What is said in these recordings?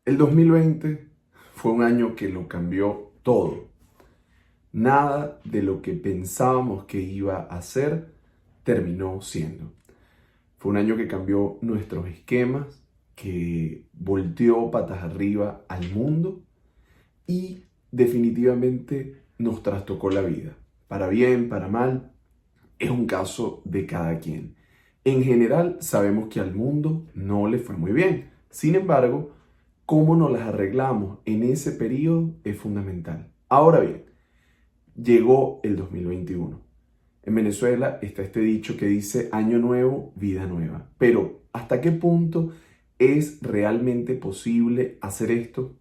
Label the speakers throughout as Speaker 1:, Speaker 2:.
Speaker 1: El 2020 fue un año que lo cambió todo. Nada de lo que pensábamos que iba a ser terminó siendo. Fue un año que cambió nuestros esquemas, que volteó patas arriba al mundo y definitivamente nos trastocó la vida. Para bien, para mal, es un caso de cada quien. En general, sabemos que al mundo no le fue muy bien. Sin embargo, cómo nos las arreglamos en ese periodo es fundamental. Ahora bien, llegó el 2021. En Venezuela está este dicho que dice año nuevo, vida nueva. Pero, ¿hasta qué punto es realmente posible hacer esto?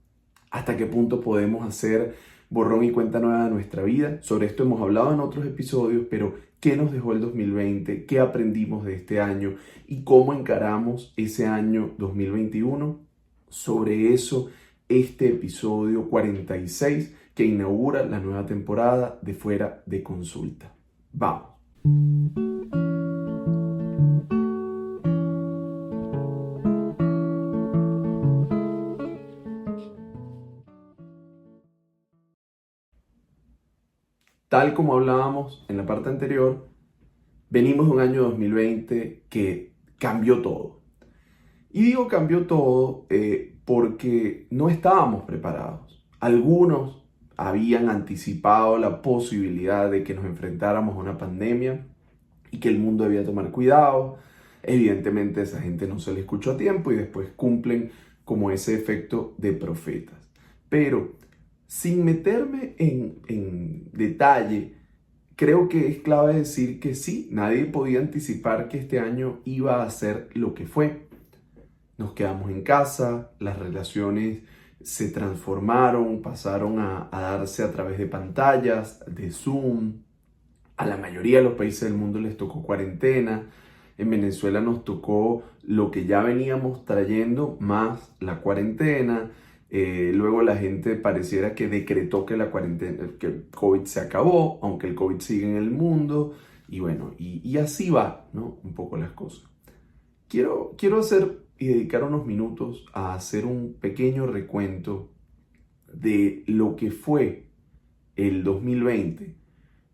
Speaker 1: ¿Hasta qué punto podemos hacer borrón y cuenta nueva de nuestra vida? Sobre esto hemos hablado en otros episodios, pero ¿qué nos dejó el 2020? ¿Qué aprendimos de este año? ¿Y cómo encaramos ese año 2021? Sobre eso, este episodio 46 que inaugura la nueva temporada de Fuera de Consulta. Vamos. Tal como hablábamos en la parte anterior, venimos de un año 2020 que cambió todo. Y digo cambió todo porque no estábamos preparados. Algunos habían anticipado la posibilidad de que nos enfrentáramos a una pandemia y que el mundo debía tomar cuidado. Evidentemente esa gente no se le escuchó a tiempo y después cumplen como ese efecto de profetas. Pero sin meterme en detalle, creo que es clave decir que sí, nadie podía anticipar que este año iba a ser lo que fue. Nos quedamos en casa, las relaciones se transformaron, pasaron a darse a través de pantallas, de Zoom. A la mayoría de los países del mundo les tocó cuarentena. En Venezuela nos tocó lo que ya veníamos trayendo más la cuarentena. Luego la gente pareciera que decretó que la cuarentena, que el COVID se acabó, aunque el COVID sigue en el mundo. Y bueno, y así va, ¿no? Un poco las cosas. Quiero hacer y dedicar unos minutos a hacer un pequeño recuento de lo que fue el 2020,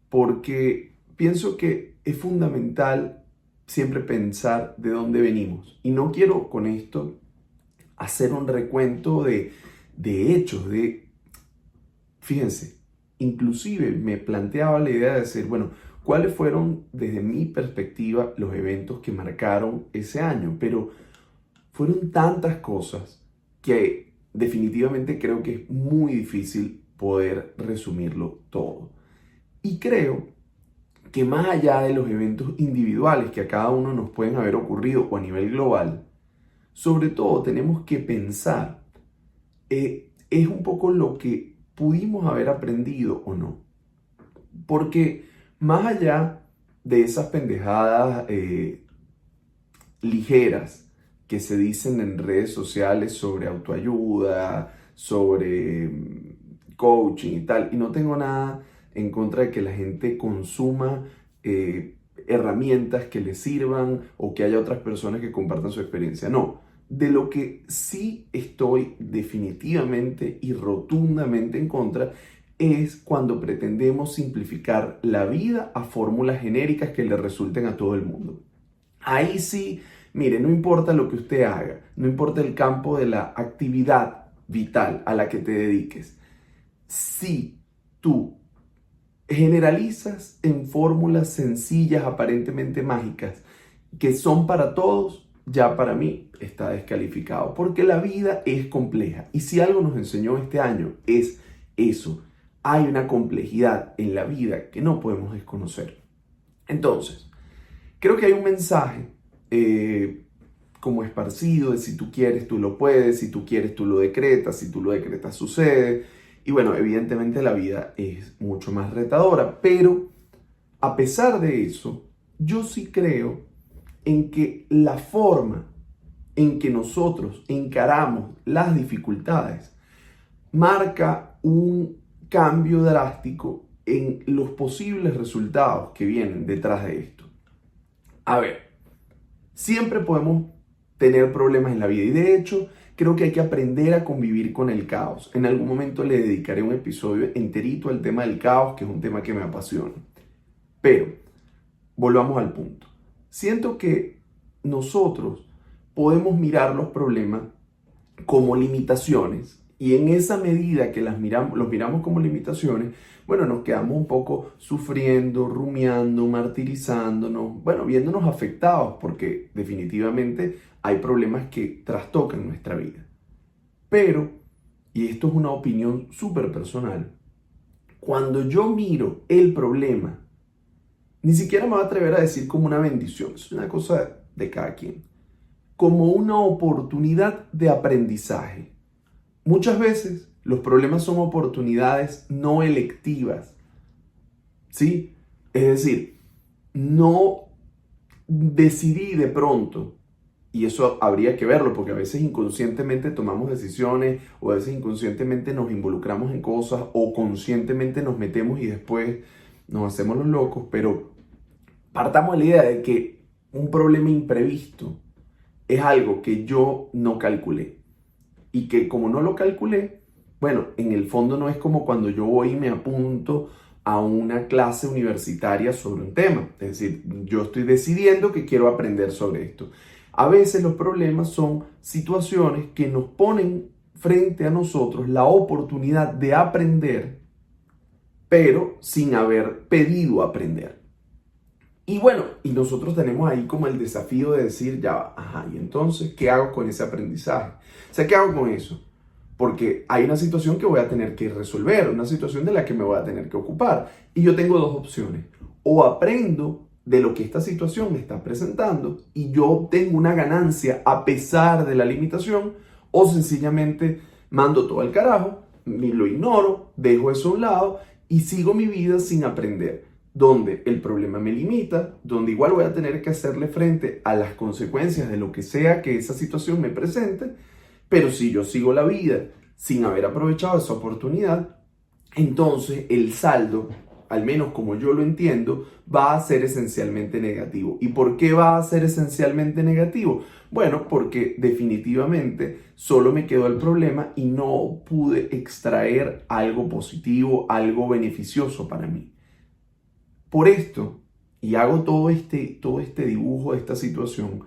Speaker 1: porque pienso que es fundamental siempre pensar de dónde venimos. Y no quiero con esto hacer un recuento de hechos, fíjense, inclusive me planteaba la idea de decir, bueno, ¿cuáles fueron desde mi perspectiva los eventos que marcaron ese año? Pero fueron tantas cosas que definitivamente creo que es muy difícil poder resumirlo todo. Y creo que más allá de los eventos individuales que a cada uno nos pueden haber ocurrido o a nivel global, sobre todo tenemos que pensar, es un poco lo que pudimos haber aprendido o no. Porque más allá de esas pendejadas ligeras que se dicen en redes sociales sobre autoayuda, sobre coaching y tal, y no tengo nada en contra de que la gente consuma herramientas que le sirvan o que haya otras personas que compartan su experiencia. No, de lo que sí estoy definitivamente y rotundamente en contra es cuando pretendemos simplificar la vida a fórmulas genéricas que le resulten a todo el mundo. Ahí sí, mire, no importa lo que usted haga, no importa el campo de la actividad vital a la que te dediques. Si tú generalizas en fórmulas sencillas, aparentemente mágicas, que son para todos, ya para mí está descalificado, porque la vida es compleja. Y si algo nos enseñó este año es eso. Hay una complejidad en la vida que no podemos desconocer. Entonces, creo que hay un mensaje como esparcido de si tú quieres, tú lo puedes, si tú quieres, tú lo decretas, si tú lo decretas, sucede. Y bueno, evidentemente la vida es mucho más retadora, pero a pesar de eso, yo sí creo en que la forma en que nosotros encaramos las dificultades marca un cambio drástico en los posibles resultados que vienen detrás de esto. A ver, siempre podemos tener problemas en la vida y de hecho creo que hay que aprender a convivir con el caos. En algún momento le dedicaré un episodio enterito al tema del caos, que es un tema que me apasiona. Pero, volvamos al punto. Siento que nosotros podemos mirar los problemas como limitaciones y en esa medida que los miramos como limitaciones, bueno, nos quedamos un poco sufriendo, rumiando, martirizándonos, bueno, viéndonos afectados porque definitivamente hay problemas que trastocan nuestra vida. Pero, y esto es una opinión súper personal, cuando yo miro el problema, ni siquiera me voy a atrever a decir como una bendición, es una cosa de cada quien, como una oportunidad de aprendizaje. Muchas veces los problemas son oportunidades no electivas, ¿sí? Es decir, no decidí de pronto, y eso habría que verlo, porque a veces inconscientemente tomamos decisiones, o a veces inconscientemente nos involucramos en cosas, o conscientemente nos metemos y después nos hacemos los locos, pero partamos de la idea de que un problema imprevisto es algo que yo no calculé. Y que como no lo calculé, bueno, en el fondo no es como cuando yo voy y me apunto a una clase universitaria sobre un tema. Es decir, yo estoy decidiendo que quiero aprender sobre esto. A veces los problemas son situaciones que nos ponen frente a nosotros la oportunidad de aprender, pero sin haber pedido aprender. Y bueno, y nosotros tenemos ahí como el desafío de decir, ya, ajá, y entonces, ¿qué hago con ese aprendizaje? O sea, ¿qué hago con eso? Porque hay una situación que voy a tener que resolver, una situación de la que me voy a tener que ocupar. Y yo tengo dos opciones. O aprendo de lo que esta situación me está presentando y yo obtengo una ganancia a pesar de la limitación, o sencillamente mando todo al carajo, lo ignoro, dejo eso a un lado y sigo mi vida sin aprender, donde el problema me limita, donde igual voy a tener que hacerle frente a las consecuencias de lo que sea que esa situación me presente, pero si yo sigo la vida sin haber aprovechado esa oportunidad, entonces el saldo, al menos como yo lo entiendo, va a ser esencialmente negativo. ¿Y por qué va a ser esencialmente negativo? Bueno, porque definitivamente solo me quedó el problema y no pude extraer algo positivo, algo beneficioso para mí. Por esto, y hago todo este dibujo de esta situación,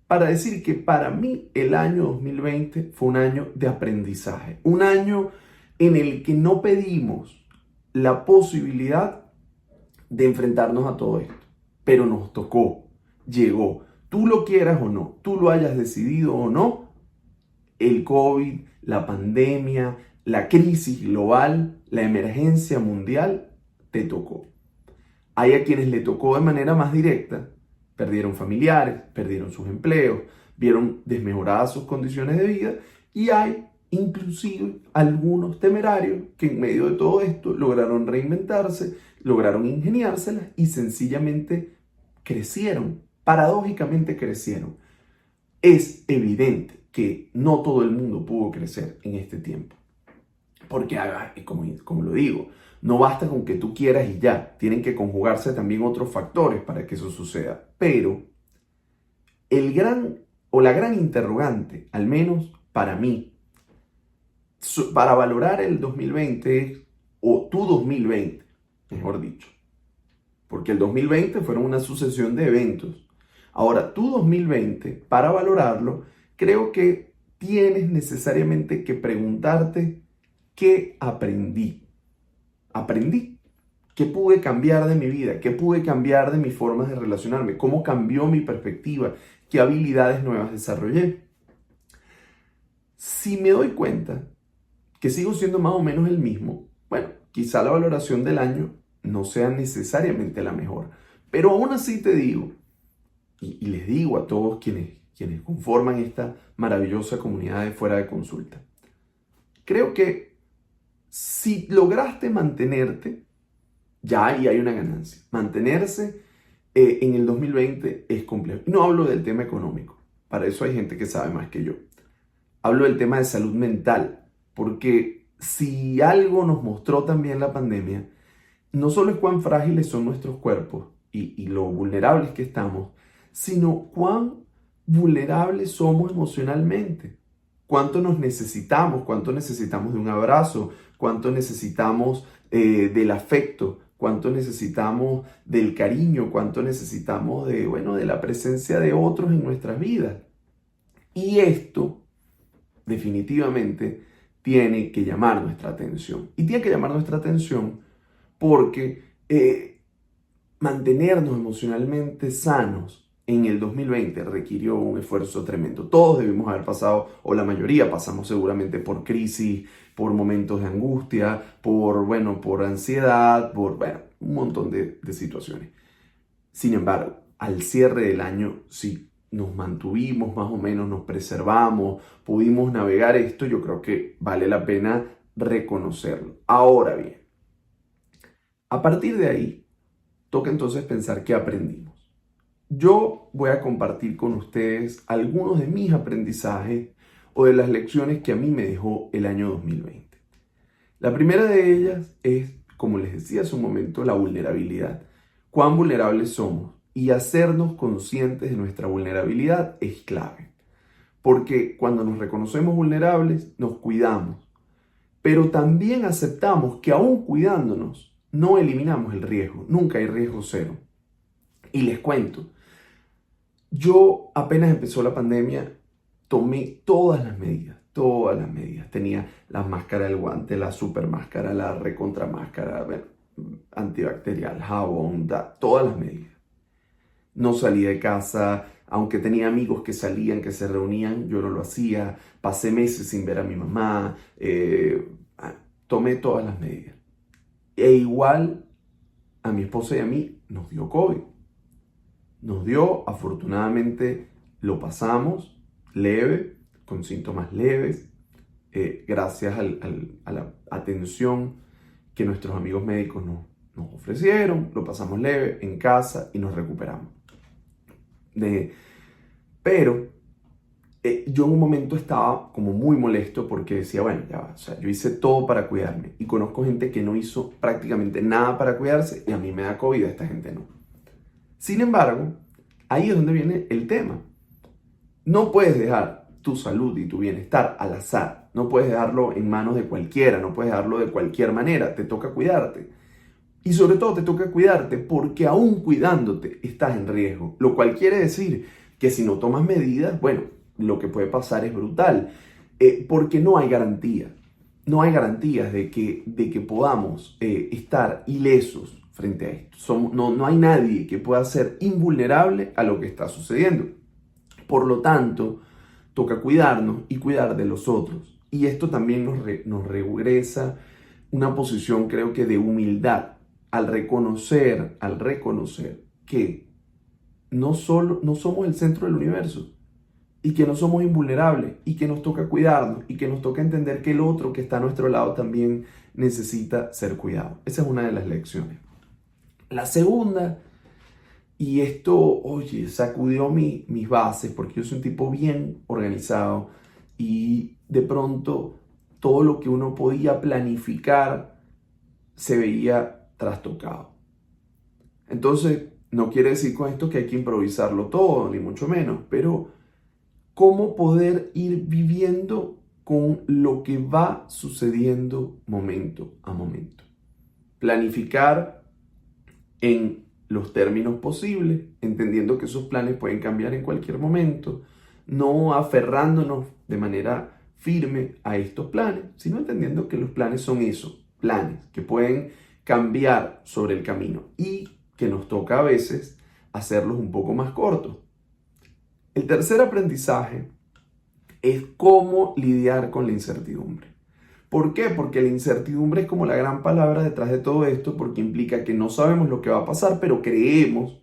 Speaker 1: para decir que para mí el año 2020 fue un año de aprendizaje, un año en el que no pedimos la posibilidad de enfrentarnos a todo esto, pero nos tocó, llegó, tú lo quieras o no, tú lo hayas decidido o no, el COVID, la pandemia, la crisis global, la emergencia mundial, te tocó. Hay a quienes le tocó de manera más directa, perdieron familiares, perdieron sus empleos, vieron desmejoradas sus condiciones de vida y hay inclusive algunos temerarios que en medio de todo esto lograron reinventarse, lograron ingeniárselas y sencillamente crecieron, paradójicamente crecieron. Es evidente que no todo el mundo pudo crecer en este tiempo, porque como lo digo, no basta con que tú quieras y ya, tienen que conjugarse también otros factores para que eso suceda. Pero la gran interrogante, al menos para mí, para valorar el 2020 o tu 2020, mejor dicho, porque el 2020 fueron una sucesión de eventos. Ahora, tu 2020, para valorarlo, creo que tienes necesariamente que preguntarte qué aprendí. Aprendí. ¿Qué pude cambiar de mi vida? ¿Qué pude cambiar de mi forma de relacionarme? ¿Cómo cambió mi perspectiva? ¿Qué habilidades nuevas desarrollé? Si me doy cuenta que sigo siendo más o menos el mismo, bueno, quizá la valoración del año no sea necesariamente la mejor. Pero aún así te digo, y les digo a todos quienes conforman esta maravillosa comunidad de Fuera de Consulta, creo que si lograste mantenerte, ya ahí hay una ganancia. Mantenerse en el 2020 es complejo. No hablo del tema económico, para eso hay gente que sabe más que yo. Hablo del tema de salud mental, porque si algo nos mostró también la pandemia, no solo es cuán frágiles son nuestros cuerpos y lo vulnerables que estamos, sino cuán vulnerables somos emocionalmente. cuánto nos necesitamos, cuánto necesitamos de un abrazo, cuánto necesitamos del afecto, cuánto necesitamos del cariño, cuánto necesitamos de la presencia de otros en nuestras vidas. Y esto definitivamente tiene que llamar nuestra atención. Y tiene que llamar nuestra atención porque mantenernos emocionalmente sanos en el 2020 requirió un esfuerzo tremendo. Todos debimos haber pasado, o la mayoría pasamos seguramente por crisis, por momentos de angustia, por ansiedad, un montón de situaciones. Sin embargo, al cierre del año, sí, nos mantuvimos más o menos, nos preservamos, pudimos navegar esto, yo creo que vale la pena reconocerlo. Ahora bien, a partir de ahí, toca entonces pensar qué aprendimos. Yo voy a compartir con ustedes algunos de mis aprendizajes o de las lecciones que a mí me dejó el año 2020. La primera de ellas es, como les decía hace un momento, la vulnerabilidad. Cuán vulnerables somos y hacernos conscientes de nuestra vulnerabilidad es clave. Porque cuando nos reconocemos vulnerables, nos cuidamos. Pero también aceptamos que aún cuidándonos, no eliminamos el riesgo. Nunca hay riesgo cero. Y les cuento, yo apenas empezó la pandemia, tomé todas las medidas. Tenía la máscara, el guante, la super máscara, la recontra máscara, antibacterial, jabón, todas las medidas. No salí de casa, aunque tenía amigos que salían, que se reunían, yo no lo hacía. Pasé meses sin ver a mi mamá, tomé todas las medidas. E igual a mi esposa y a mí nos dio COVID. Nos dio, afortunadamente lo pasamos leve, con síntomas leves, gracias a la atención que nuestros amigos médicos nos ofrecieron, lo pasamos leve en casa y nos recuperamos. Pero yo en un momento estaba como muy molesto porque decía, bueno, ya va, o sea, yo hice todo para cuidarme y conozco gente que no hizo prácticamente nada para cuidarse y a mí me da COVID, a esta gente no. Sin embargo, ahí es donde viene el tema. No puedes dejar tu salud y tu bienestar al azar. No puedes dejarlo en manos de cualquiera, no puedes dejarlo de cualquier manera. Te toca cuidarte. Y sobre todo te toca cuidarte porque aún cuidándote estás en riesgo. Lo cual quiere decir que si no tomas medidas, bueno, lo que puede pasar es brutal. Porque no hay garantía. No hay garantías de que podamos estar ilesos frente a esto. No hay nadie que pueda ser invulnerable a lo que está sucediendo. Por lo tanto, toca cuidarnos y cuidar de los otros. Y esto también nos regresa una posición, creo que, de humildad al reconocer que no somos el centro del universo y que no somos invulnerables y que nos toca cuidarnos y que nos toca entender que el otro que está a nuestro lado también necesita ser cuidado. Esa es una de las lecciones. La segunda, y esto, oye, sacudió mis bases porque yo soy un tipo bien organizado y de pronto todo lo que uno podía planificar se veía trastocado. Entonces, no quiere decir con esto que hay que improvisarlo todo, ni mucho menos, pero cómo poder ir viviendo con lo que va sucediendo momento a momento. Planificar en los términos posibles, entendiendo que esos planes pueden cambiar en cualquier momento, no aferrándonos de manera firme a estos planes, sino entendiendo que los planes son eso, planes que pueden cambiar sobre el camino y que nos toca a veces hacerlos un poco más cortos. El tercer aprendizaje es cómo lidiar con la incertidumbre. ¿Por qué? Porque la incertidumbre es como la gran palabra detrás de todo esto, porque implica que no sabemos lo que va a pasar, pero creemos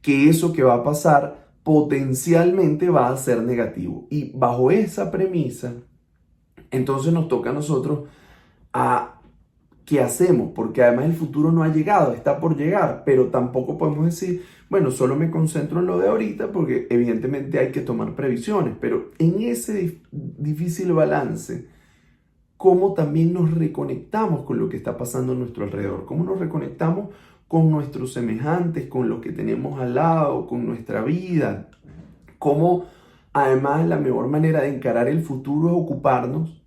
Speaker 1: que eso que va a pasar potencialmente va a ser negativo. Y bajo esa premisa, entonces nos toca a nosotros ¿qué hacemos? Porque además el futuro no ha llegado, está por llegar, pero tampoco podemos decir, bueno, solo me concentro en lo de ahorita porque evidentemente hay que tomar previsiones, pero en ese difícil balance, cómo también nos reconectamos con lo que está pasando a nuestro alrededor, cómo nos reconectamos con nuestros semejantes, con lo que tenemos al lado, con nuestra vida, cómo Además, la mejor manera de encarar el futuro es ocuparnos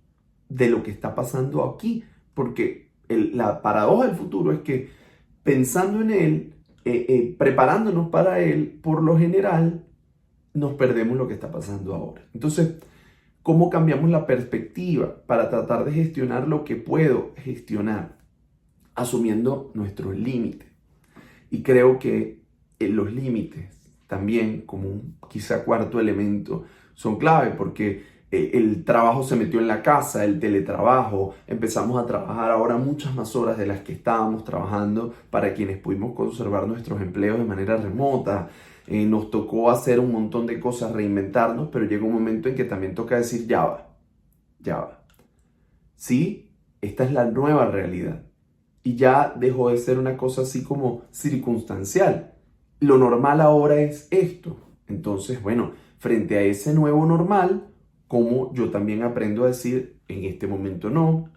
Speaker 1: de lo que está pasando aquí, porque la paradoja del futuro es que pensando en él, preparándonos para él, por lo general nos perdemos lo que está pasando ahora. Entonces, ¿cómo cambiamos la perspectiva para tratar de gestionar lo que puedo gestionar? Asumiendo nuestros límites. Y creo que los límites también, como un quizá cuarto elemento, son clave porque el trabajo se metió en la casa, el teletrabajo, empezamos a trabajar ahora muchas más horas de las que estábamos trabajando para quienes pudimos conservar nuestros empleos de manera remota. Nos tocó hacer un montón de cosas, reinventarnos, pero llega un momento en que también toca decir, ya va, ya va. Sí, esta es la nueva realidad y ya dejó de ser una cosa así como circunstancial. Lo normal ahora es esto. Entonces, bueno, frente a ese nuevo normal, como yo también aprendo a decir, en este momento no,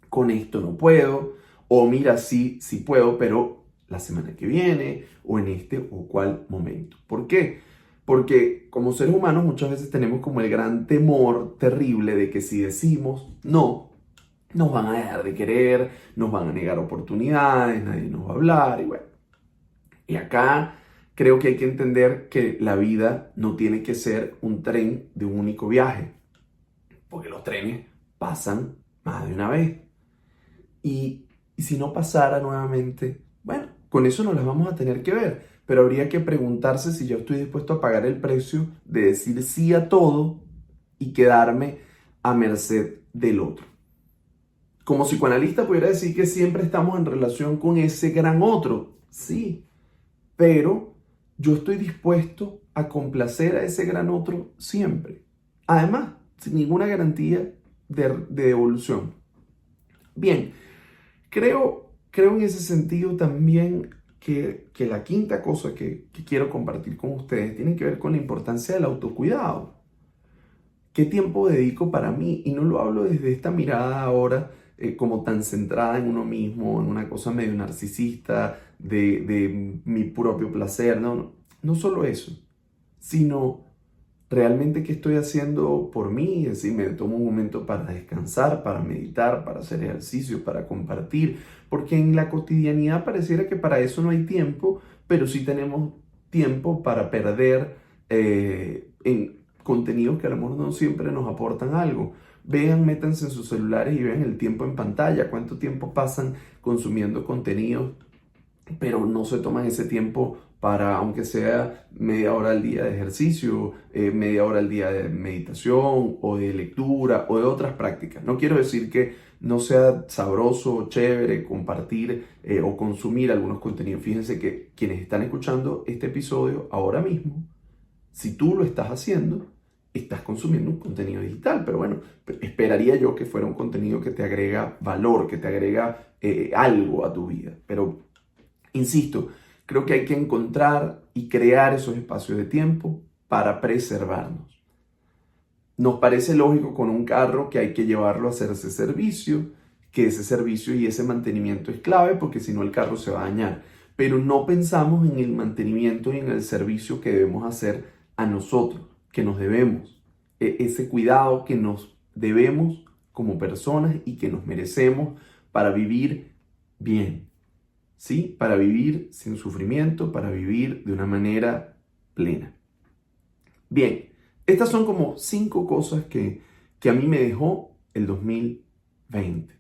Speaker 1: con esto no puedo, o mira, sí, sí puedo, pero la semana que viene, o en este o cual momento. ¿Por qué? Porque como seres humanos muchas veces tenemos como el gran temor terrible de que si decimos no, nos van a dejar de querer, nos van a negar oportunidades, nadie nos va a hablar y bueno. Y acá creo que hay que entender que la vida no tiene que ser un tren de un único viaje, porque los trenes pasan más de una vez. Y si no pasara nuevamente, bueno, con eso nos las vamos a tener que ver, pero habría que preguntarse si yo estoy dispuesto a pagar el precio de decir sí a todo y quedarme a merced del otro. Como psicoanalista pudiera decir que siempre estamos en relación con ese gran otro, sí, pero yo estoy dispuesto a complacer a ese gran otro siempre. Además, sin ninguna garantía de devolución. Bien, creo en ese sentido también que la quinta cosa que quiero compartir con ustedes tiene que ver con la importancia del autocuidado. ¿Qué tiempo dedico para mí? Y no lo hablo desde esta mirada ahora como tan centrada en uno mismo, en una cosa medio narcisista, de mi propio placer. No, no, no solo eso, sino realmente qué estoy haciendo por mí. Es decir, me tomo un momento para descansar, para meditar, para hacer ejercicio, para compartir, porque en la cotidianidad pareciera que para eso no hay tiempo, pero sí tenemos tiempo para perder en contenidos que a lo mejor no siempre nos aportan algo. Vean, métanse en sus celulares y vean el tiempo en pantalla, cuánto tiempo pasan consumiendo contenidos, pero no se toman ese tiempo para, aunque sea media hora al día de ejercicio, media hora al día de meditación o de lectura o de otras prácticas. No quiero decir que no sea sabroso, chévere compartir o consumir algunos contenidos. Fíjense que quienes están escuchando este episodio ahora mismo, si tú lo estás haciendo, estás consumiendo un contenido digital, pero bueno, esperaría yo que fuera un contenido que te agrega valor, que te agrega algo a tu vida. Pero, insisto, creo que hay que encontrar y crear esos espacios de tiempo para preservarnos. Nos parece lógico con un carro que hay que llevarlo a hacer ese servicio, que ese servicio y ese mantenimiento es clave porque si no el carro se va a dañar. Pero no pensamos en el mantenimiento y en el servicio que debemos hacer a nosotros, que nos debemos, ese cuidado que nos debemos como personas y que nos merecemos para vivir bien, ¿sí? Para vivir sin sufrimiento, para vivir de una manera plena. Bien, estas son como 5 cosas que a mí me dejó el 2020.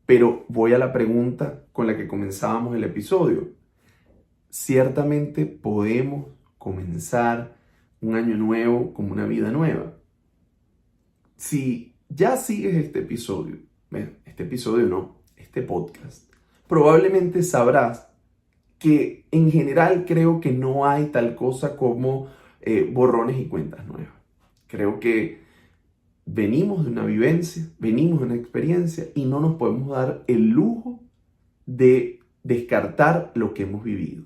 Speaker 1: Pero voy a la pregunta con la que comenzábamos el episodio. Ciertamente podemos comenzar un año nuevo como una vida nueva. Si ya sigues este episodio, este podcast, probablemente sabrás que en general creo que no hay tal cosa como borrones y cuentas nuevas. Creo que venimos de una vivencia, venimos de una experiencia y no nos podemos dar el lujo de descartar lo que hemos vivido.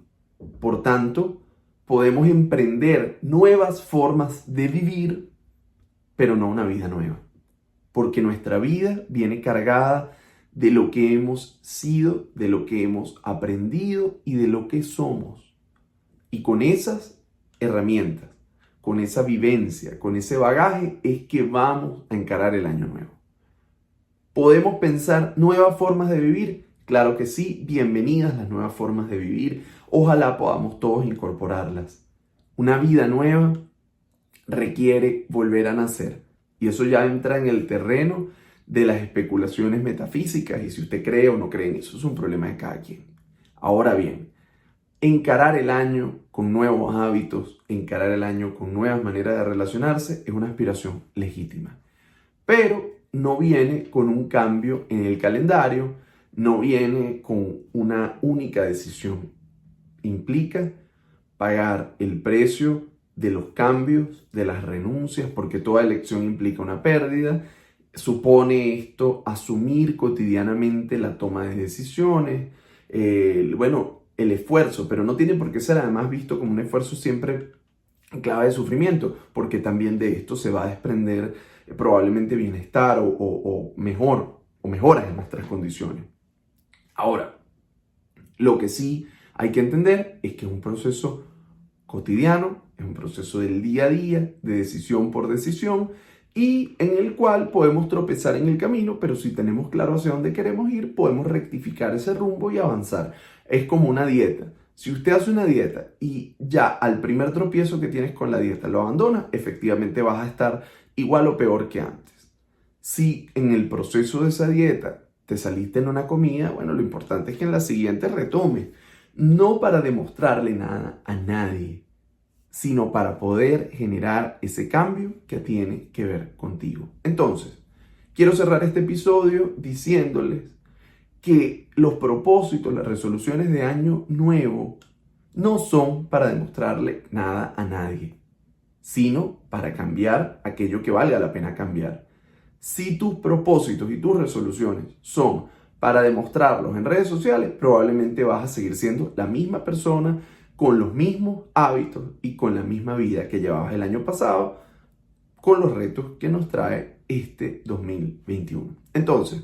Speaker 1: Por tanto, podemos emprender nuevas formas de vivir, pero no una vida nueva. Porque nuestra vida viene cargada de lo que hemos sido, de lo que hemos aprendido y de lo que somos. Y con esas herramientas, con esa vivencia, con ese bagaje, es que vamos a encarar el año nuevo. ¿Podemos pensar nuevas formas de vivir? Claro que sí, bienvenidas las nuevas formas de vivir. Ojalá podamos todos incorporarlas. Una vida nueva requiere volver a nacer. Y eso ya entra en el terreno de las especulaciones metafísicas. Y si usted cree o no cree en eso, es un problema de cada quien. Ahora bien, encarar el año con nuevos hábitos, encarar el año con nuevas maneras de relacionarse, es una aspiración legítima. Pero no viene con un cambio en el calendario, no viene con una única decisión. Implica pagar el precio de los cambios, de las renuncias, porque toda elección implica una pérdida. Supone esto asumir cotidianamente la toma de decisiones, el esfuerzo, pero no tiene por qué ser además visto como un esfuerzo siempre en clave de sufrimiento, porque también de esto se va a desprender probablemente bienestar o mejoras en nuestras condiciones. Ahora, lo que sí hay que entender es que es un proceso cotidiano, es un proceso del día a día, de decisión por decisión, y en el cual podemos tropezar en el camino, pero si tenemos claro hacia dónde queremos ir, podemos rectificar ese rumbo y avanzar. Es como una dieta. Si usted hace una dieta y ya al primer tropiezo que tienes con la dieta lo abandonas, efectivamente vas a estar igual o peor que antes. Si en el proceso de esa dieta te saliste en una comida, bueno, lo importante es que en la siguiente retomes. No para demostrarle nada a nadie, sino para poder generar ese cambio que tiene que ver contigo. Entonces, quiero cerrar este episodio diciéndoles que los propósitos, las resoluciones de año nuevo no son para demostrarle nada a nadie, sino para cambiar aquello que valga la pena cambiar. Si tus propósitos y tus resoluciones son para demostrarlos en redes sociales, probablemente vas a seguir siendo la misma persona con los mismos hábitos y con la misma vida que llevabas el año pasado, con los retos que nos trae este 2021. Entonces,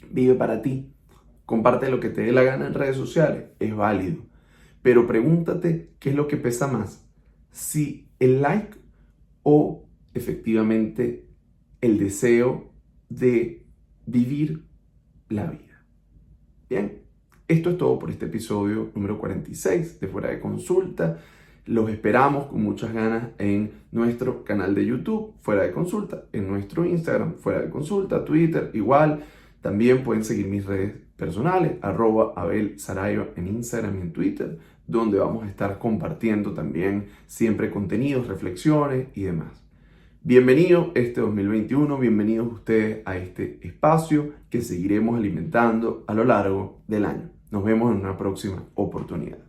Speaker 1: vive para ti. Comparte lo que te dé la gana en redes sociales, es válido. Pero pregúntate qué es lo que pesa más, si el like o efectivamente el deseo de vivir la vida. Bien, esto es todo por este episodio número 46 de Fuera de Consulta. Los esperamos con muchas ganas en nuestro canal de YouTube, Fuera de Consulta, en nuestro Instagram, Fuera de Consulta, Twitter, igual. También pueden seguir mis redes personales, @AbelSaraiva en Instagram y en Twitter, donde vamos a estar compartiendo también siempre contenidos, reflexiones y demás. Bienvenido este 2021, bienvenidos ustedes a este espacio que seguiremos alimentando a lo largo del año. Nos vemos en una próxima oportunidad.